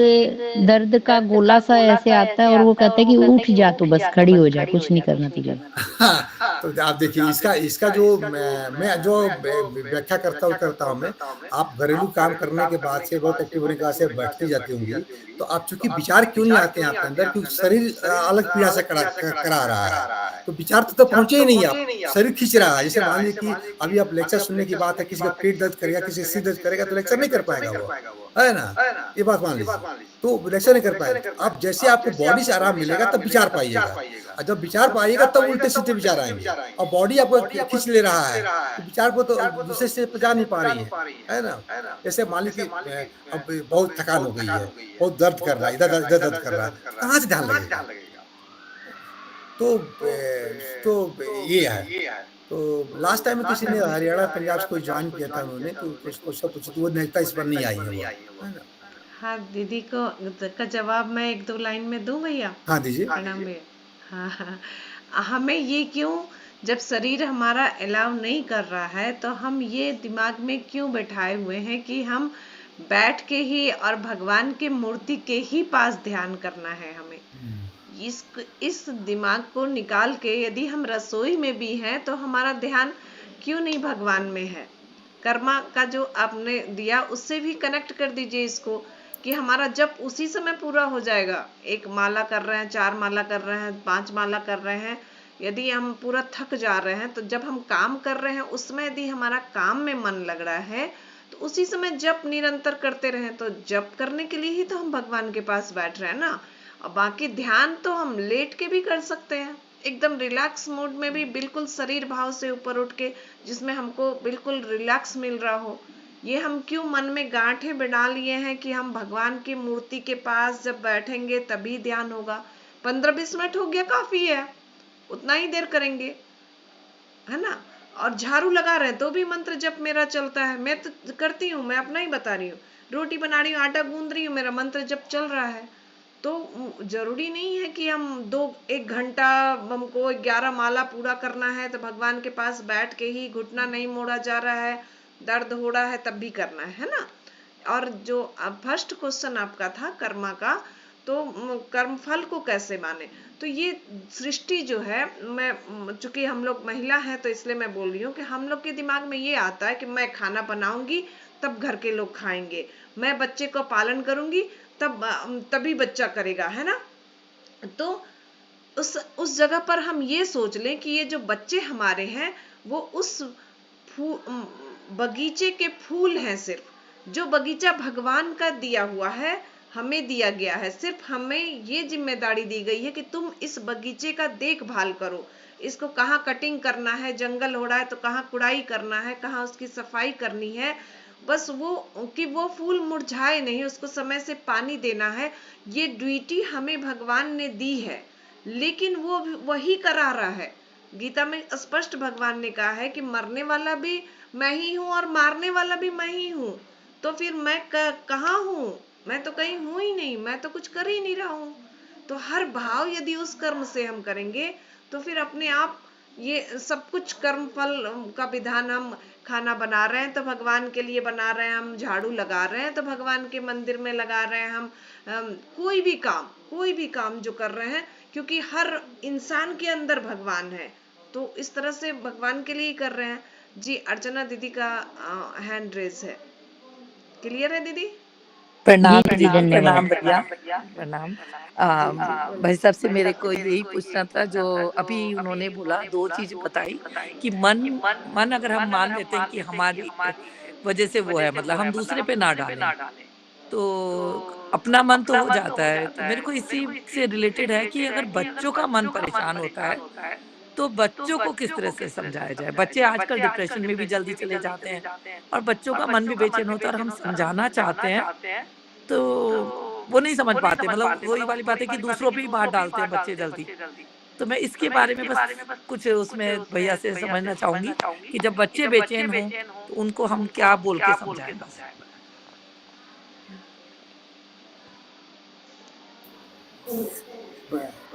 दर्द का गोला सा ऐसे आता है और वो कहता है कि उठ जा तू, बस खड़ी हो जा, कुछ नहीं करना तुझे। हाँ, तो आप देखिए इसका इसका जो मैं जो व्याख्या करता हूँ मैं, आप घरेलू काम करने के बाद से, बहुत एक्टिव होने के बाद से बैठती जाती होंगी, तो आप चूँकि विचार क्यों नहीं आते हैं आपके अंदर, क्योंकि शरीर अलग पीड़ा से करा रहा है। तो विचार तो पहुँचे ही नहीं आप, शरीर खींच रहा है। जैसे मान लीजिए कि अभी आप लेक्चर सुनने की बात है, किसी का पेट दर्द करेगा, किसी का सिर दर्द करेगा, तो लेक्चर नहीं कर पाएगा वो, है ना? ये बात मान लीजिए, तो लेक्चर नहीं कर पाएगा। तो अब जैसे आपको बॉडी से आराम मिलेगा, तब विचार पाइएगा। और जब विचार पाइएगा तब उल्टे-सीधे विचार आएँगे और बॉडी आपको खींच ले रहा है, तो विचार को तो दूसरे से जा नहीं पा रही है ना? जैसे मान लीजिए कि अब बहुत थकान हो गई है, बहुत दर्द कर रहा है, इधर दर्द कर रहा है, तो कहाँ से ध्यान लगेगा? तो ये है। तो लास्ट टाइम में किसी ने हरियाणा, पंजाब से कोई जॉइन किया था उन्होंने, तो उससे पूछा तो वो नेता इस बार नहीं आई है वो, है ना? हाँ, दीदी को का जवाब मैं एक दो लाइन में दूं भैया? हाँ, दीजिए। प्रणाम भैया। हाँ, हाँ, हमें ये क्यों, जब शरीर हमारा अलाउ नहीं कर रहा है तो हम ये दिमाग में क्यों बैठाए हुए हैं कि हम बैठ के ही और भगवान के मूर्ति के ही पास ध्यान करना है हमें। इस दिमाग को निकाल के यदि हम रसोई में भी हैं तो हमारा ध्यान क्यों नहीं भगवान में है? कर्मा का जो आपने दिया उससे भी कनेक्ट कर दीजिए इसको कि हमारा जब उसी समय पूरा हो जाएगा। एक माला कर रहे हैं, 4 माला कर रहे हैं, 5 माला कर रहे हैं, यदि हम पूरा थक जा रहे हैं तो जब हम काम कर रहे हैं उसमें यदि हमारा काम में मन लग रहा है तो उसी समय जप निरंतर करते रहें। तो जप करने के लिए ही तो हम भगवान के पास बैठ रहे हैं ना। और बाकी ध्यान तो हम लेट के भी कर सकते हैं, एकदम रिलैक्स मोड में भी, बिल्कुल शरीर भाव से ऊपर उठ के, जिसमें हमको बिल्कुल रिलैक्स मिल रहा हो। ये हम क्यों मन में गांठे बिठा लिए हैं कि हम भगवान की मूर्ति के पास जब बैठेंगे तभी ध्यान होगा। 15-20 मिनट हो गया, काफी है, उतना ही देर करेंगे, है ना। और झाड़ू लगा रहे हैं तो भी मंत्र जप मेरा चलता है, मैं तो करती हूँ, मैं अपना ही बता रही हूँ। रोटी बना रही हूँ, आटा गूंद रही हूँ, मेरा मंत्र जप चल रहा है। तो जरूरी नहीं है कि हम 1 घंटा, हमको 11 माला पूरा करना है तो भगवान के पास बैठ के ही, घुटना नहीं मोड़ा जा रहा है, दर्द हो रहा है, तब भी करना है ना। और जो फर्स्ट क्वेश्चन आपका था कर्मा का, तो कर्म फल को कैसे माने, तो ये सृष्टि जो है, मैं चूंकि हम लोग महिला हैं तो इसलिए मैं बोल रही हूँ कि हम लोग के दिमाग में ये आता है कि मैं खाना बनाऊंगी तब घर के लोग खाएंगे, मैं बच्चे को पालन करूंगी तभी बच्चा करेगा, है ना। तो उस जगह पर हम ये सोच लें कि ये जो बच्चे हमारे हैं वो उस बगीचे के फूल हैं, सिर्फ जो बगीचा भगवान का दिया हुआ है, हमें दिया गया है, सिर्फ हमें ये जिम्मेदारी दी गई है कि तुम इस बगीचे का देखभाल करो, इसको कहाँ कटिंग करना है, जंगल हो रहा है तो कहाँ कुड़ाई करना है, कहाँ उसकी सफाई करनी है, बस वो कि वो फूल मुरझाए नहीं, उसको समय से पानी देना है, ये ड्यूटी हमें भगवान ने दी है। लेकिन वो वही करा रहा है। गीता में स्पष्ट भगवान ने कहा है कि मरने वाला भी मैं ही हूं और मारने वाला भी मैं ही हूं। तो फिर मैं कहाँ हूं? मैं तो कहीं हूं ही नहीं, मैं तो कुछ कर ही नहीं रहा हूं। तो हर भाव यदि उस कर्म से हम करेंगे तो फिर अपने आप ये सब कुछ कर्म फल का विधान, हम खाना बना रहे हैं तो भगवान के लिए बना रहे हैं, हम झाड़ू लगा रहे हैं तो भगवान के मंदिर में लगा रहे हैं, हम कोई भी काम जो कर रहे हैं, क्योंकि हर इंसान के अंदर भगवान है, तो इस तरह से भगवान के लिए ही कर रहे हैं। जी, अर्चना दीदी का हैंड रेज है। क्लियर है दीदी? प्रणाम जी जी, धन्यवाद। प्रणाम भैया, प्रणाम। भाई साहब से मेरे को यही पूछना था, जो अभी उन्होंने बोला, दो चीज बताई कि मन मन अगर हम मान लेते हैं कि हमारी वजह से वो है, मतलब हम दूसरे पे ना डालें, तो अपना मन तो हो जाता है। तो मेरे को इसी से रिलेटेड है कि अगर बच्चों का मन परेशान होता है तो बच्चों को किस तरह से समझाया जाए। बच्चे आजकल डिप्रेशन में भी जल्दी चले जाते हैं और बच्चों का मन भी बेचैन होता है, और हम समझाना चाहते हैं तो वो नहीं समझ पाते। मतलब वही वाली बात है कि दूसरों पे ही बात डालते हैं बच्चे जल्दी। तो मैं इसके बारे में बस कुछ उसमें भैया से समझना चाहूंगी कि जब बच्चे बेचैन हों तो उनको हम क्या बोल के समझाएं बस।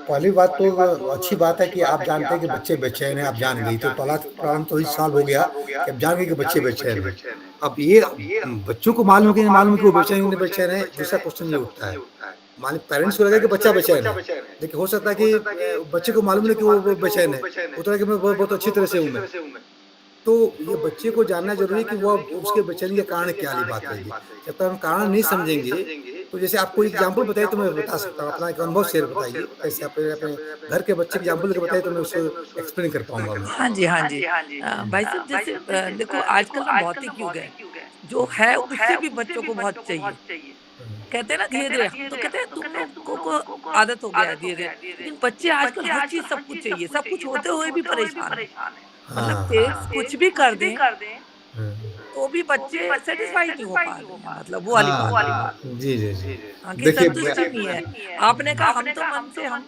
पहली बात तो अच्छी बात है कि आप जानते हैं कि बच्चे बेचैन हैं, आप जान गई। तो पहला प्रारंभ तो इस साल हो गया कि आप जान गए कि बच्चे बेचैन हैं। अब ये बच्चों को मालूम है कि नहीं मालूम है कि वो बेचैन नहीं बेचैन है, दूसरा क्वेश्चन ये उठता है। मान पेरेंट्स को लगा कि बच्चा बेचैन है, लेकिन हो सकता है कि बच्चे को मालूम नहीं कि वो बेचैन है, होता है कि मैं बहुत अच्छी तरह से हूँ मैं। तो ये बच्चे को जानना जरूरी है कि वो उसके बेचैनी के कारण क्या वाली बात रहेगी। जब तक हम कारण नहीं समझेंगे, तो जैसे आपको एग्जाम्पल बताइए तो मैं बता सकता हूँ, अपना एक अनुभव शेयर बताइए, कैसे आप अपने घर के बच्चे के एग्जाम्पल लेकर बताइए तो मैं उसको एक्सप्लेन कर पाऊंगा मैं। हाँ जी, हाँ जी। भाई साहब जैसे देखो आजकल ना भौतिक युग है, जो है उससे भी बच्चों को बहुत चाहिए। कहते हैं ना धीरे-धीरे, हम तो कहते हैं तुम लोगों को आदत हो गया है धीरे-धीरे, लेकिन बच्चे आजकल हर चीज़ सब कुछ चाहिए, सब कुछ होते हुए भी परेशान हैं। मतलब हाँ पेरेंट्स कुछ भी कर दें, हाँ तो भी बच्चे सैटिस्फाई नहीं हो पा रहे हैं, मतलब वो वाली हाँ बात। हाँ, जी जी जी। हाँ, कि देखिए संतुष्टि नहीं है। आपने कहा हम तो मन से हम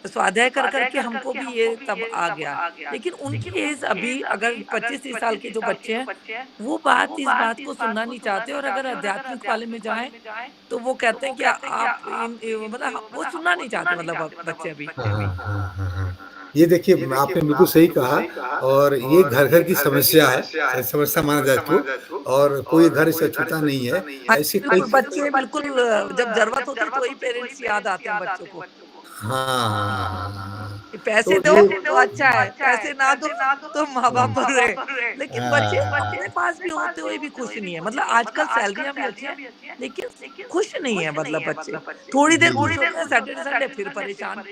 स्वाध्याय कर करके हमको भी ये तब आ गया, लेकिन उनकी एज अभी अगर 25-30 साल के जो बच्चे हैं, वो इस बात को सुनना नहीं चाहते, और अगर आध्यात्मिक वाले में जाएँ, तो वो कहते हैं कि आप मतलब वो सुनना नहीं चाहते, मतलब अब बच्चे अभी। हाँ, हाँ, हाँ, हाँ। ये देखिए आपने बिल्कुल सही कहा, और ये घर-घर की समस्या है, समस्या माना जाए तो, और कोई घर इसे छूता नहीं है। हाँ, ऐसी कई बिल्कुल बच्चे बिल्कुल जब ज़रूरत होती है तो वही पेरेंट्स याद आते हैं बच्चों को, हाँ, हाँ, हाँ, हाँ। कि पैसे तो दो ये तो अच्छा है, पैसे ना दो तो माँ-बाप बुर्रे। लेकिन बच्चे हाँ, अपने पास भी होते हुए भी खुश नहीं है। मतलब आजकल सैलरियाँ भी अच्छी हैं, लेकिन खुश नहीं है, मतलब बच्चे। थोड़ी देर जी, खुश जी। होते हैं, सैटरडे संडे फिर परेशान।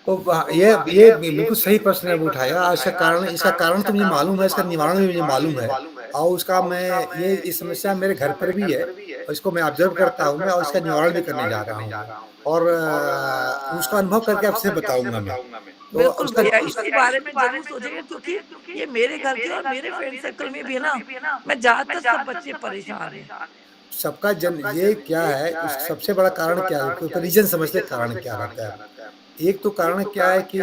तो ये बिल्कुल सही प्रश्न है वो उठाया। इसका कारण तो मुझे मालूम है, इसका निवारण भी मुझे मालूम है, और उसका मैं ये समस्या मेरे घर पर भी है, और इसको मैं ऑब्जर्व करता हूँ मैं, और इसका निवारण भी करने जा रहा हूँ मैं, और उसका अनुभव करके आपसे बताऊंगा मैं। तो बिल्कुल उसका भैया, इसी बारे में ज़रूर सोचिएगा, क्योंकि ये मेरे घर के और मेरे फ्रेंड सर्कल में भी है ना, मैं ज़्यादातर सब बच्चे परेशान हैं। सबका जन ये क्या है, उस सबसे बड़ा कारण क्या है, उसको रीज़न समझते हैं कारण क्या रहता है। एक तो कारण क्या है कि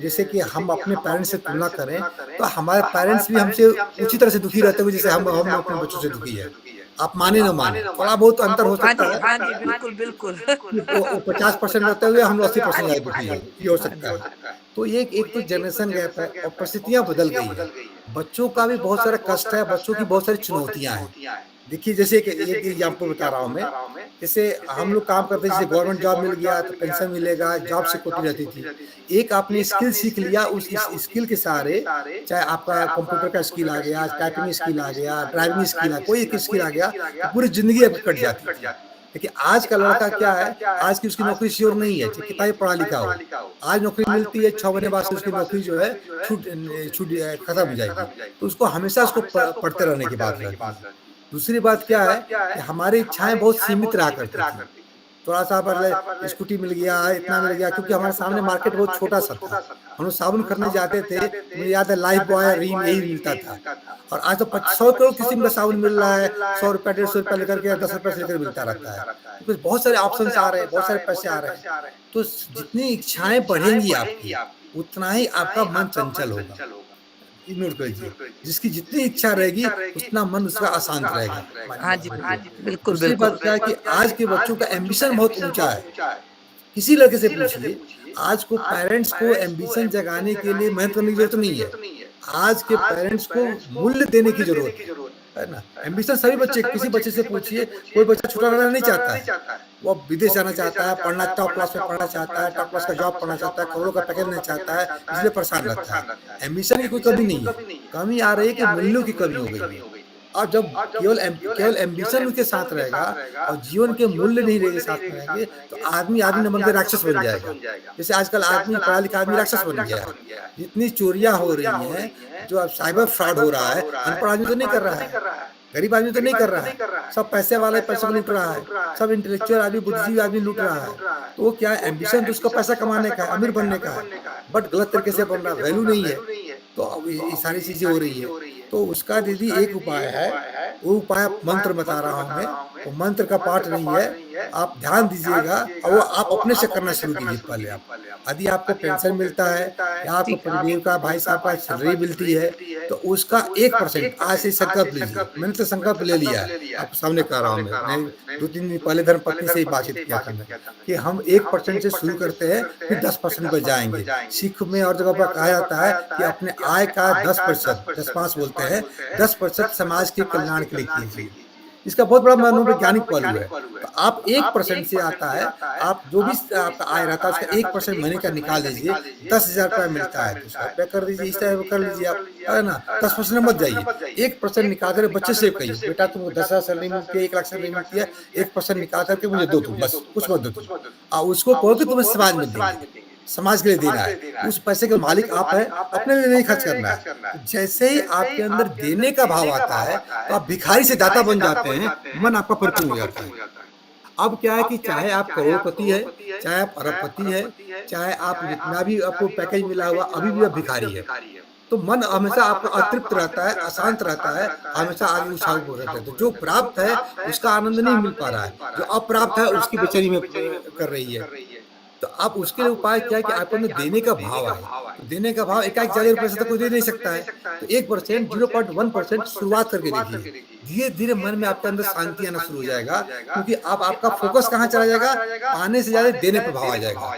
जैसे कि हम अपने पेरेंट्स से तुलना करें, तो हमारे पेरेंट्स भी हमसे उसी तरह से दुखी रहते हुए जैसे हम अपने बच्चों से दुखी है। आप माने ना माने, थोड़ा बहुत अंतर हो सकता है। हाँ जी, बिल्कुल, बिल्कुल। वो 50% रहते हुए हम लोग 80% ज़्यादा दुखी है, ये हो हाँ सकता जी। है। तो ये एक तो जनरेशन गैप है, और परिस्थितियाँ बदल गई हैं। बच्चों का भी बहुत सारा कष्ट है, बच्चों की बहुत सारी चुनौतियाँ हैं। देखिए जैसे एक एग्जाम्पल बता रहा हूँ मैं, जैसे हम लोग काम करते हैं, जैसे गवर्नमेंट जॉब मिल गया तो पेंशन मिलेगा, जॉब सिक्योरिटी रहती थी। एक आपने स्किल सीख लिया, उस इस स्किल के सहारे, चाहे आपका कंप्यूटर का स्किल आ गया, टाइपिंग स्किल आ गया, ड्राइविंग स्किल आ, कोई एक स्किल आ गया, तो पूरी ज़िंदगी आपकी कट जाती थी। लेकिन आज का लड़का क्या है, आज की उसकी नौकरी श्योर नहीं है, चाहे कितना ही पढ़ा लिखा हो। आज नौकरी मिलती है, 6 महीने बाद से उसकी नौकरी जो है छूट छूट खत्म हो जाएगी। तो उसको हमेशा उसको पढ़ते रहने की बात रहती है। दूसरी बात क्या है कि हमारी इच्छाएं बहुत सीमित रहा करती थी। थोड़ा-सा मतलब स्कूटी मिल गया, इतना मिल गया, क्योंकि हमारे सामने मार्केट बहुत छोटा-सा था। हम लोग साबुन खरीदने जाते थे, मुझे याद है लाइफ बॉय, रिन यही मिलता था। और आज तो 100 करोड़ किस्म का साबुन मिल रहा है, ₹100 ₹150 लेकर के, ₹10 से लेकर मिलता रहता है। तो बहुत सारे ऑप्शंस आ रहे हैं, बहुत सारे पैसे आ रहे हैं। तो जितनी इच्छाएँ बढ़ेंगी आपकी, उतना ही आपका मन चंचल होगा। ये नोट कर लीजिए, जिसकी जितनी इच्छा रहेगी, उतना मन उसका अशांत रहेगा। हाँ जी, दूसरी बिल्कुल। बात क्या है कि आज के बच्चों का एम्बिशन बहुत ऊँचा है। किसी लड़के से पूछिए, आज को पेरेंट्स को एम्बिशन जगाने के लिए मेहनत करने की जरूरत नहीं है। आज के पेरेंट्स को मूल्य देने की जरूरत है ना? एम्बिशन सभी बच्चे, किसी बच्चे से पूछिए, कोई बच्चा छोटा रहना नहीं चाहता है। वो विदेश जाना चाहता है, पढ़ना टॉप क्लास में पढ़ना चाहता है, टॉप क्लास का जॉब पढ़ना चाहता है, करोड़ों का पैकेज लेना चाहता है, इसलिए परेशान रहता है। एम्बिशन की कोई कमी नहीं है, कमी आ रही है कि मूल्यों की कमी हो गई है। और जब केवल एम्बिशन उसके साथ रहेगा और जीवन के मूल्य नहीं रहेंगे, साथ में रहेंगे, तो आदमी आदमी न बनकर राक्षस बन जाएगा। जैसे आजकल आदमी, पढ़ा लिखा आदमी राक्षस बन गया है। जितनी चोरियां हो रही हैं, जो अब साइबर फ्रॉड हो रहा है, अनपढ़ आदमी तो नहीं कर रहा है, गरीब आदमी तो नहीं कर रहा है, सब पैसे वाले पैसे को लूट रहा है, सब इंटेलेक्चुअल आदमी, बुद्धिजीवी आदमी लूट रहा है। तो वो क्या है, एम्बिशन तो उसका पैसा कमाने का है, अमीर बनने का है, बट गलत तरीके से बन रहा है, वैल्यू नहीं है। तो अब ये सारी चीजें हो रही है। तो उसका दीदी एक उपाय है, वो उपाय मंत्र बता रहा हूँ मैं। वो मंत्र का पाठ नहीं है, आप ध्यान दीजिएगा और वो आप अपने से करना शुरू कीजिए। पहले आप, यदि आपको पेंशन मिलता है या आपको परिदेव का, भाई साहब का सैलरी मिलती है, तो उसका 1% आज से संकल्प लीजिए। मैंने तो संकल्प ले लिया है, आपके सामने कह रहा हूँ मैं 2-3 दिन पहले धर्मपत्नी से ही बातचीत किया था मैं, कि हम 1% से शुरू करते हैं, फिर 10% पर जाएंगे। सिख में और जगह पर कहा जाता है कि अपने आय का 10%, 10-5 बोलते हैं, 10% समाज के कल्याण के लिए कीजिए। इसका बहुत बड़ा मनोवैज्ञानिक पहलू है। तो आप 1% से आता है, आप जो भी आपका आय रहता है उसका 1% महीने का निकाल दीजिए। 10,000 रुपया मिलता है तो 100 रुपया कर दीजिए, इस तरह कर लीजिए आप, है ना? 10% मत जाइए, 1% निकाल कर बच्चे से कहिए, बेटा तुमको 10,000 सैलरी मिलती है, 1 लाख सैलरी मिलती है, 1% निकाल करके मुझे दो तुम, बस कुछ मत दो तुम। उसको कहो कि तुम्हें समाज में देंगे, समाज के लिए देना है। उस पैसे के मालिक आप हैं, अपने लिए नहीं खर्च करना है। तो जैसे ही आपके अंदर देने का भाव आता है, तो आप भिखारी से दाता बन जाते हैं, मन आपका परिपूर्ण हो जाता है। अब क्या है कि चाहे आप करोड़पति है, चाहे आप अरबपति है, चाहे आप जितना भी आपको पैकेज मिला हुआ, अभी भी आप भिखारी है। तो मन हमेशा आपका अतृप्त रहता है, अशांत रहता है, हमेशा आगे उछाल हो रहता है। तो जो प्राप्त है उसका आनंद नहीं मिल पा रहा है, जो अप्राप्त है उसकी बेचैनी में कर रही है। तो आप उसके लिए उपाय क्या है कि आपको अंदर देने का भाव आए। तो देने का भाव एकाएक 1,000 रुपये से तो कोई दे नहीं सकता है। तो 1%, 0.1% शुरुआत करके देखिए। धीरे धीरे मन में आपके अंदर शांति आना शुरू हो जाएगा, क्योंकि अब आपका फोकस कहाँ चला जाएगा, पाने से ज्यादा देने पर भाव आ जाएगा।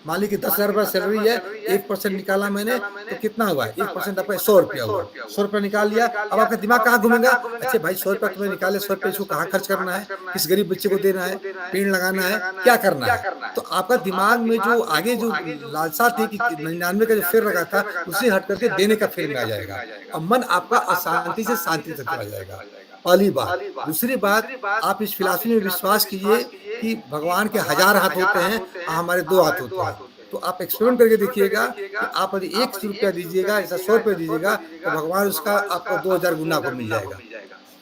मान लीजिए 10,000 रुपया सैलरी है, 1% निकाला मैंने, तो कितना हुआ? 1% आपका 100 रुपया हुआ। 100 रुपया निकाल लिया, अब आपका दिमाग कहाँ घूमेगा? अच्छा भाई 100 रुपया तुम्हें निकाले, 100 रुपये इसको कहाँ खर्च करना है, किस गरीब बच्चे को देना है, पेड़ लगाना है, क्या करना है? तो आपका दिमाग में जो आगे जो लालसा थी कि 99 का जो फेर लगा था, उससे हट करके देने का फेर में आ जाएगा और मन आपका अशांति से शांति तक चला जाएगा। पहली बात। दूसरी बात, आप इस फिलॉसफी में विश्वास कीजिए कि भगवान के 1000 हाथ होते हैं, हमारे 2 हाथ होते हैं। तो आप एक्सपेरिमेंट करके देखिएगा कि आप यदि 1 रुपया दीजिएगा, ऐसा 100 रुपये दीजिएगा, तो भगवान उसका आपको 2000 गुना को मिल जाएगा।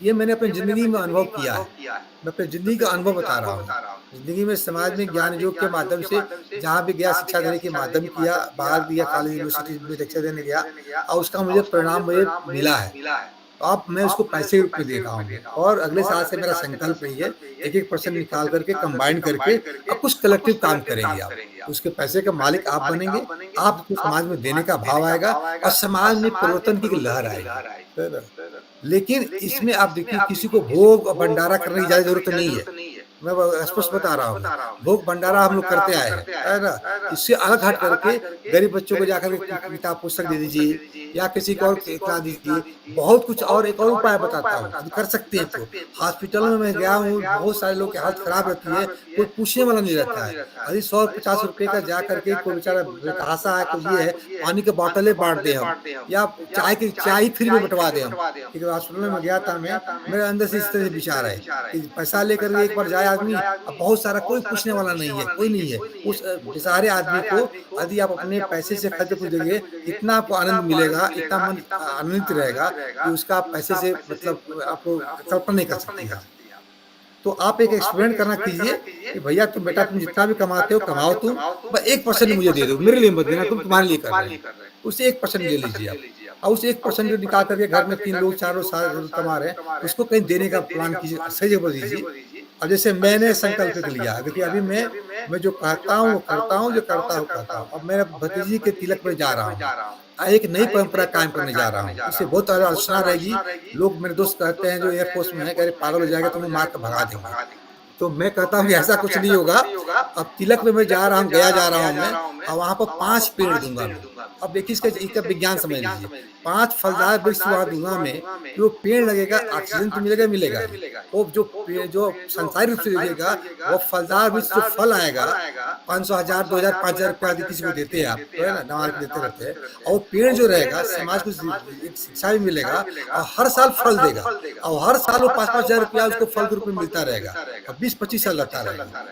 ये मैंने अपनी जिंदगी में अनुभव किया है। मैं अपनी जिंदगी का अनुभव बता रहा हूँ। जिंदगी में समाज में ज्ञान योग के माध्यम से जहाँ भी गया, शिक्षा देने के माध्यम किया, बाहर दिया, कॉलेज यूनिवर्सिटी में शिक्षा देने गया और उसका मुझे परिणाम मुझे मिला है। अब मैं उसको पैसे के रूप में दे रहा हूँ और अगले साल से मेरा संकल्प रही है 1-1% निकाल करके कंबाइन करके अब कुछ कलेक्टिव काम करेंगे। आप उसके पैसे का मालिक आप बनेंगे, आपको समाज में देने का भाव आएगा और समाज में परिवर्तन की लहर आएगी। लेकिन इसमें आप देखिए, किसी को भोग और भंडारा करने की ज्यादा जरूरत नहीं है। मैं स्पष्ट बता रहा हूँ, भोग भंडारा हम लोग करते आए हैं, है ना? इससे अलग हट करके गरीब बच्चों को जाकर किताब पुस्तक दे दीजिए या किसी को और खिला दीजिए। बहुत कुछ और एक और उपाय बताता हूँ, आप कर सकते हैं। तो हॉस्पिटल में मैं गया हूँ, बहुत सारे लोग की हालत खराब रहती है, कोई पूछने वाला नहीं रहता है। यदि 100-50 रुपए का जा करके कोई बेचारा बेतहासा है, कुछ ये है, पानी के बोतलें बांट दे हम या चाय फ्री में बंटवा दे हम। एक हॉस्पिटल में गया था मैं, मेरे अंदर से इस तरह से विचार है कि पैसा लेकर एक बार जाए आदमी, अब बहुत सारा, कोई पूछने वाला नहीं है, कोई नहीं है। उस बेचारे आदमी को यदि आप अपने पैसे से खर्च कर देंगे, इतना आपको आनंद मिलेगा, इतना मन आनंदित रहेगा कि उसका पैसे से मतलब आपको कल्पना नहीं कर सकती है। तो आप एक एक्सपेरिमेंट करना कीजिए कि भैया तुम बेटा, तुम जितना भी कमाते हो कमाओ, तुम बस 1% मुझे दे दो, मेरे लिए मत देना, तुम तुम्हारे लिए कर रहे हो। उससे 1% ले लीजिए आप, और उस 1% जो निकाल करके घर में 3 लोग 4 लोग कमा रहे हैं, उसको कहीं देने का प्लान कीजिए, सही जगह दीजिए। अब जैसे मैंने संकल्प लिया, देखिए अभी मैं जो कहता हूँ वो करता हूँ, जो करता हूँ करता हूँ। अब मेरे भतीजी के तिलक में जा रहा हूँ, एक नई परंपरा कायम करने जा रहा हूँ। इससे बहुत आलोचना रहेगी। लोग, मेरे दोस्त कहते हैं जो एयरफोर्स में है, कह रहे पागल हो जाएगा, तुम्हें मार कर भगा देंगे। तो मैं कहता हूँ कि ऐसा कुछ नहीं होगा। अब तिलक में मैं जा रहा हूँ, गया जा रहा हूँ मैं, और वहाँ पर 5 पेड़ दूँगा मैं। अब देखिए इसका विज्ञान समझ लीजिए, 5 फलदार वृक्ष वहाँ दूँगा मैं, कि वो पेड़ लगेगा, ऑक्सीजन तो मिलेगा ही मिलेगा ही। वो जो संसारी रूप से लगेगा, वो फलदार वृक्ष जो फल आएगा, 500, 1000, 2000, 5000 रुपया आदि किसी को देते हैं आप, तो है ना, नवा के देते रहते हैं। और वो पेड़ जो रहेगा, समाज को एक शिक्षा भी मिलेगा, और हर साल फल देगा, और हर साल वो 5-5 हजार रुपया उसको फल के रूप में मिलता रहेगा, और 20-25 साल लगता रहेगा।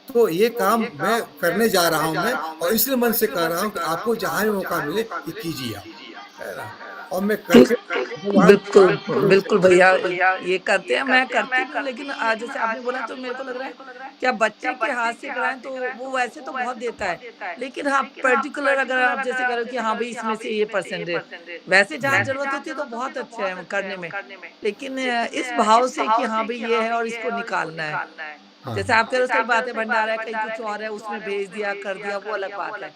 तो ये काम मैं करने जा रहा हूँ मैं, और इसलिए मन से कह रहा हूँ कि आपको जहाँ भी मौका मिले ये कीजिए आप, है ना। और मैं ठीक, करके भगवान बिल्कुल बिल्कुल भैया, ये करते हैं, मैं करती भी हूँ, लेकिन जैसे आपने बोला तो मेरे को लग रहा है क्या बच्चे के हाथ से कराएं तो वो वैसे तो बहुत देता है, लेकिन हाँ पर्टिकुलर अगर आप जैसे करो कि हाँ भाई इसमें से ये परसेंटेज, वैसे जहाँ जरूरत होती है तो बहुत अच्छा है करने में, लेकिन इस भाव से कि हाँ भाई ये है और इसको निकालना है, हाँ जैसे आप कह रहे हो सही बात है, भंडारा है कहीं कुछ और है उसमें भेज दिया कर दिया वो अलग बात है,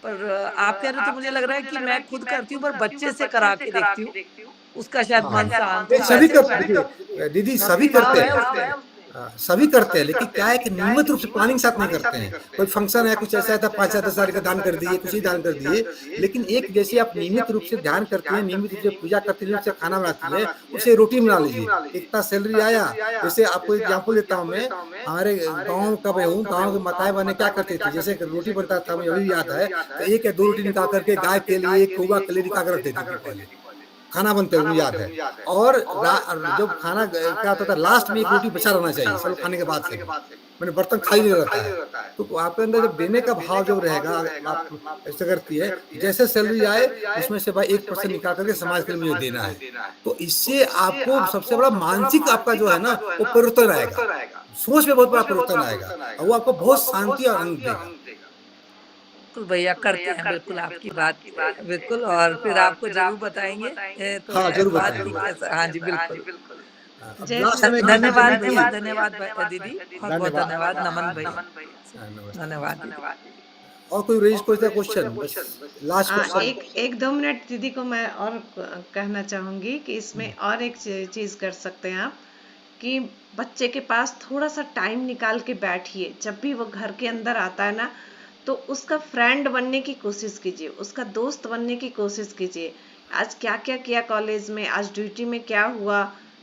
पर आप कह रहे हो तो मुझे लग रहा है कि मैं खुद करती हूँ पर बच्चे से करा के देखती हूँ, उसका शायद हाँ मन शांत ये हो, सभी वैसे कर, उसमें देखिए दीदी सभी भक्ति करते भाव है हैं। उसमें। सभी करते हैं, लेकिन क्या है कि नियमित रूप से प्लानिंग साथ नहीं करते हैं। कोई फंक्शन है, कुछ ऐसा है, 5,000 10,000 का दान कर दिए, कुछ ही दान कर दिए, लेकिन एक जैसे आप नियमित रूप से ध्यान करती हैं, नियमित रूप से पूजा करती हैं, नियमित से खाना बनाती है, उसे रोटी बना लीजिए। इतना सैलरी आया, जैसे आपको एग्जाम्पल देता हूँ मैं, हमारे गाँव का मैं हूँ, गाँव के माताएं बहनें क्या करती थी, जैसे रोटी बनता था, मुझे अभी याद है, तो 1 या 2 रोटी निकाल करके गाय के लिए, कौवा के लिए निकाल कर रख देती थी पहले, खाना बनते हुए मुझे याद है। और जब खाना क्या होता था, लास्ट में 1 रोटी बचा रहना चाहिए सब लोग खाने के बाद से भी, मैंने बर्तन खाली नहीं रहता है। तो आपके अंदर जब देने का भाव जब रहेगा, आप ऐसे करती है, जैसे सैलरी आए उसमें से भाई 1% निकाल करके समाज के लिए मुझे देना है, तो इससे आपको सबसे बड़ा मानसिक आपका जो है ना वो परिवर्तन आएगा, सोच में बहुत बड़ा परिवर्तन आएगा, और वो आपको बहुत शांति और आनंद देगा। बिल्कुल भैया करते हैं, बिल्कुल आपकी बात बिल्कुल, और फिर आपको जरूर बताएंगे तो हाँ इस जरूर बात की बताएंगे। कैसा, हाँ जी बिल्कुल। अब जय लास्ट श्री में एक चीज कृष्ण धन्यवाद दीदी। भैया, धन्यवाद दीदी, बहुत बहुत धन्यवाद। धन्यवाद, नमन भैया, नमस्ते। धन्यवाद दीदी। और कोई रेज कोई सा क्वेश्चन, बस लास्ट क्वेश्चन। एक एक दो मिनट दीदी को मैं और कहना चाहूंगी कि इसमें और एक चीज कर सकते हैं आप, कि बच्चे के पास थोड़ा सा टाइम निकाल के बैठिए, जब भी वो घर के अंदर आता है ना, तो उसका फ्रेंड बनने की कोशिश कीजिए, उसका दोस्त बनने की कोशिश कीजिए। आज क्या क्या किया कॉलेज में, आज ड्यूटी में क्या हुआ,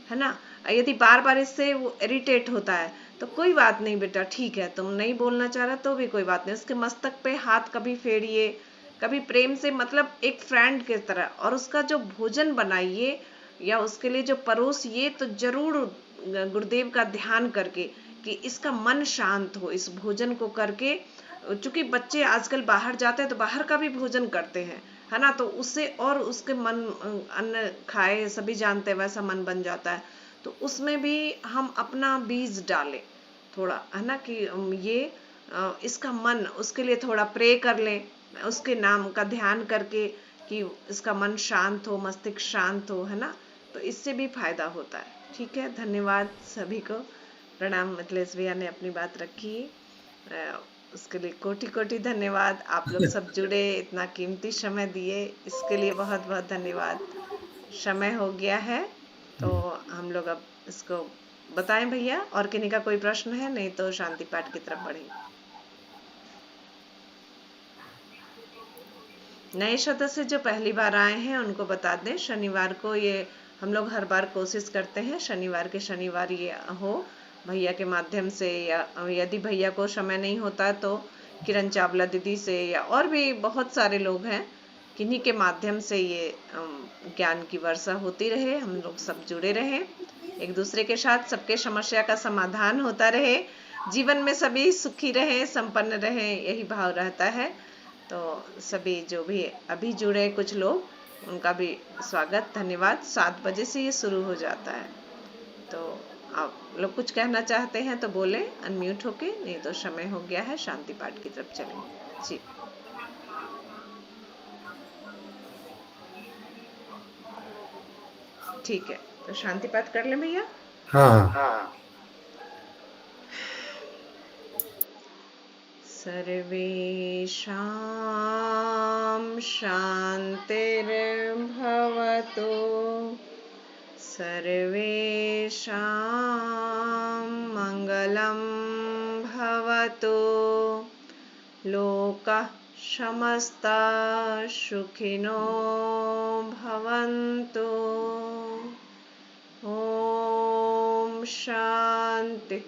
है ना। यदि बार बार इससे वो इरिटेट होता है तो कोई बात नहीं बेटा, ठीक है, तुम नहीं बोलना चाह रहा तो भी कोई बात नहीं, उसके मस्तक पे हाथ कभी फेरिए, कभी प्रेम से, मतलब एक फ्रेंड की तरह, और उसका जो भोजन बनाइए या उसके लिए जो परोसिए, तो जरूर गुरुदेव का ध्यान करके कि इसका मन शांत हो इस भोजन को करके। चूंकि बच्चे आजकल बाहर जाते हैं तो बाहर का भी भोजन करते हैं, है ना, तो उससे और उसके मन, अन्न खाए सभी जानते हैं वैसा मन बन जाता है, तो उसमें भी हम अपना बीज डालें थोड़ा, है ना, कि ये इसका मन, उसके लिए थोड़ा प्रे कर लें, उसके नाम का ध्यान करके कि इसका मन शांत हो, मस्तिष्क शांत हो, है ना, तो इससे भी फायदा होता है। ठीक है, धन्यवाद सभी को, प्रणाम। मिथिलेश भैया ने अपनी बात रखी, उसके लिए कोटि कोटि धन्यवाद। आप लोग सब जुड़े, इतना कीमती समय दिए, इसके लिए बहुत बहुत धन्यवाद। समय हो गया है तो हम लोग अब इसको बताएं भैया, और किन्हीं का कोई प्रश्न है, नहीं तो शांति पाठ की तरफ बढ़ें। नए सदस्य जो पहली बार आए हैं उनको बता दें, शनिवार को ये हम लोग हर बार कोशिश करते हैं शनिवार के शनिवार ये हो, भैया के माध्यम से, या यदि भैया को समय नहीं होता तो किरण चावला दीदी से, या और भी बहुत सारे लोग हैं, किन्हीं के माध्यम से ये ज्ञान की वर्षा होती रहे, हम लोग सब जुड़े रहें एक दूसरे के साथ, सबके समस्या का समाधान होता रहे, जीवन में सभी सुखी रहें, संपन्न रहें, यही भाव रहता है। तो सभी जो भी अभी जुड़े कुछ लोग, उनका भी स्वागत, धन्यवाद। 7 बजे से ये शुरू हो जाता है, तो आप लोग कुछ कहना चाहते हैं तो बोलें अनम्यूट होके, नहीं तो समय हो गया है, शांति पाठ की तरफ चलेंगे जी। ठीक है, तो शांति पाठ कर लें भैया। हाँ सर्वेषां शान्तिर्भवतु, सर्वेषां मङ्गलं भवतु लोकः समस्ताः सुखिनो भवन्तु ॐ शान्ति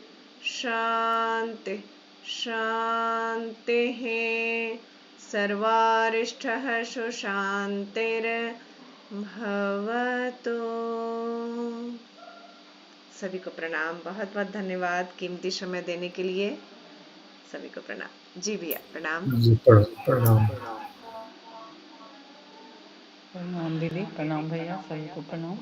शान्ति शान्तिः सर्वारिष्टः सुशान्तिर्भवतु। सभी को प्रणाम, बहुत बहुत धन्यवाद कीमती समय देने के लिए। सभी को प्रणाम। जी भैया प्रणाम। जी प्रणाम। प्रणाम दीदी, प्रणाम भैया, सभी को प्रणाम।